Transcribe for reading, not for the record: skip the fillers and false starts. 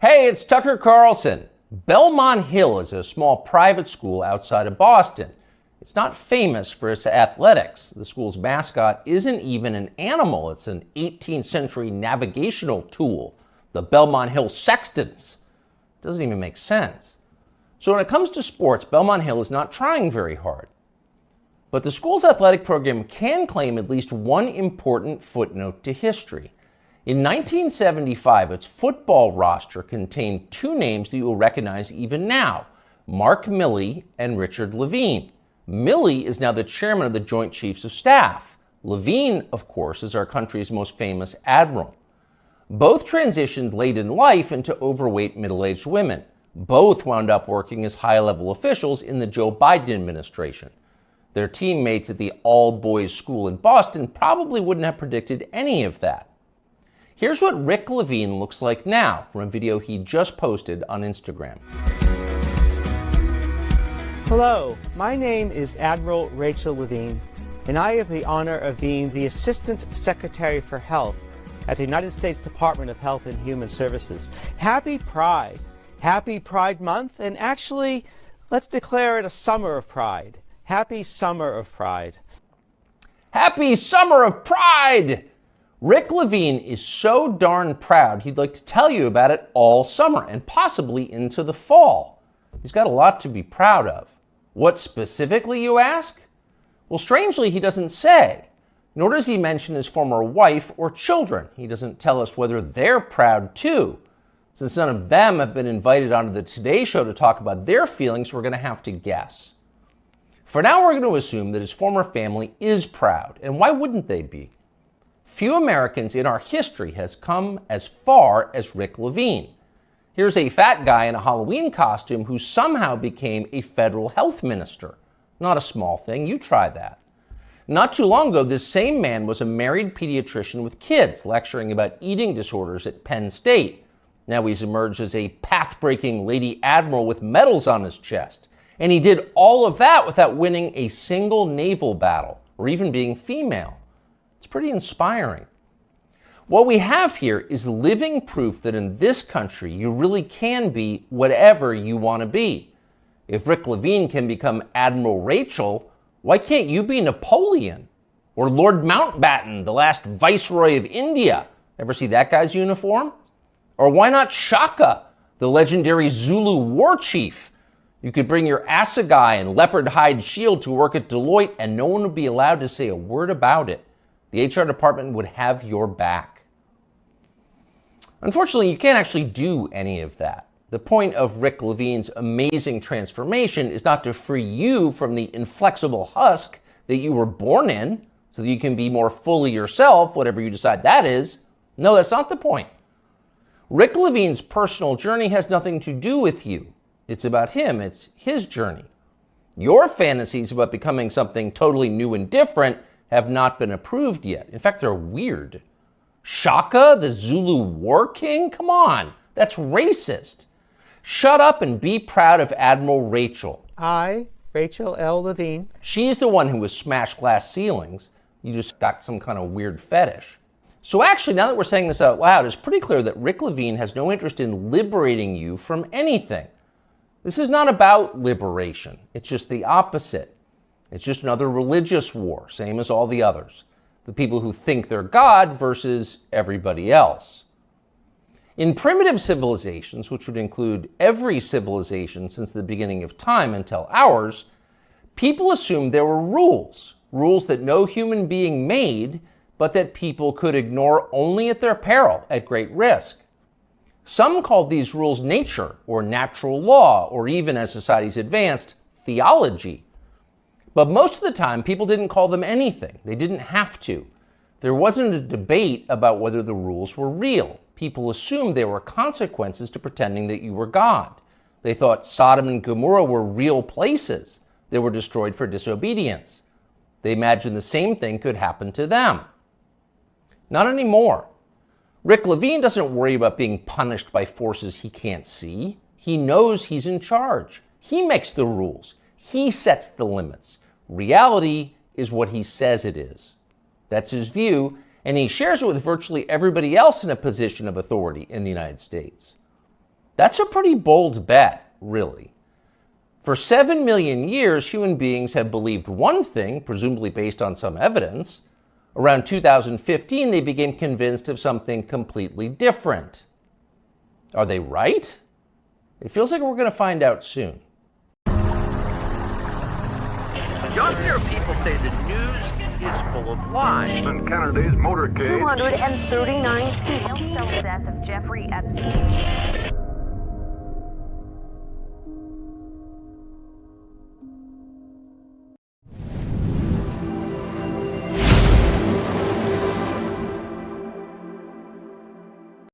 Hey, it's Tucker Carlson. Belmont Hill is a small private school outside of Boston. It's not famous for its athletics. The school's mascot isn't even an animal. It's an 18th century navigational tool, the Belmont Hill Sextants. Doesn't even make sense. So when it comes to sports, Belmont Hill is not trying very hard. But the school's athletic program can claim at least one important footnote to history. In 1975, its football roster contained two names that you will recognize even now, Mark Milley and Rachel Levine. Milley is now the chairman of the Joint Chiefs of Staff. Levine, of course, is our country's most famous admiral. Both transitioned late in life into overweight middle-aged women. Both wound up working as high-level officials in the Joe Biden administration. Their teammates at the all-boys school in Boston probably wouldn't have predicted any of that. Here's what Rachel Levine looks like now from a video he just posted on Instagram. Hello, my name is Admiral Rachel Levine, and I have the honor of being the Assistant Secretary for Health at the United States Department of Health and Human Services. Happy Pride. Happy Pride Month, and actually, let's declare it a summer of pride. Happy Summer of Pride. Happy Summer of Pride! Rachel Levine is so darn proud he'd like to tell you about it all summer and possibly into the fall. He's got a lot to be proud of. What specifically, you ask? Well, strangely, he doesn't say. Nor does he mention his former wife or children. He doesn't tell us whether they're proud too. Since none of them have been invited onto the Today Show to talk about their feelings, we're going to have to guess. For now, we're going to assume that his former family is proud. And why wouldn't they be? Few Americans in our history has come as far as Rachel Levine. Here's a fat guy in a Halloween costume who somehow became a federal health minister. Not a small thing, you try that. Not too long ago, this same man was a married pediatrician with kids, lecturing about eating disorders at Penn State. Now he's emerged as a path-breaking Lady Admiral with medals on his chest. And he did all of that without winning a single naval battle, or even being female. It's pretty inspiring. What we have here is living proof that in this country, you really can be whatever you want to be. If Rachel Levine can become Admiral Rachel, why can't you be Napoleon? Or Lord Mountbatten, the last Viceroy of India? Ever see that guy's uniform? Or why not Shaka, the legendary Zulu war chief? You could bring your assegai and leopard hide shield to work at Deloitte and no one would be allowed to say a word about it. The HR department would have your back. Unfortunately, you can't actually do any of that. The point of Rachel Levine's amazing transformation is not to free you from the inflexible husk that you were born in so that you can be more fully yourself, whatever you decide that is. No, that's not the point. Rachel Levine's personal journey has nothing to do with you. It's about him. It's his journey. Your fantasies about becoming something totally new and different have not been approved yet. In fact, they're weird. Shaka, the Zulu war king? Come on, that's racist. Shut up and be proud of Admiral Rachel. I, Rachel L. Levine. She's the one who has smashed glass ceilings. You just got some kind of weird fetish. So actually, now that we're saying this out loud, it's pretty clear that Rachel Levine has no interest in liberating you from anything. This is not about liberation. It's just the opposite. It's just another religious war, same as all the others. The people who think they're God versus everybody else. In primitive civilizations, which would include every civilization since the beginning of time until ours, people assumed there were rules that no human being made, but that people could ignore only at their peril, at great risk. Some called these rules nature, or natural law, or even, as societies advanced, theology. But most of the time, people didn't call them anything. They didn't have to. There wasn't a debate about whether the rules were real. People assumed there were consequences to pretending that you were God. They thought Sodom and Gomorrah were real places. They were destroyed for disobedience. They imagined the same thing could happen to them. Not anymore. Rachel Levine doesn't worry about being punished by forces he can't see. He knows he's in charge. He makes the rules. He sets the limits. Reality is what he says it is. That's his view, and he shares it with virtually everybody else in a position of authority in the United States. That's a pretty bold bet, really. For 7 million years, human beings have believed one thing, presumably based on some evidence. Around 2015, they became convinced of something completely different. Are they right? It feels like we're going to find out soon. Younger people say the news is full of lies. In Kennedy's motorcade. 239 people. Death of Jeffrey Epstein.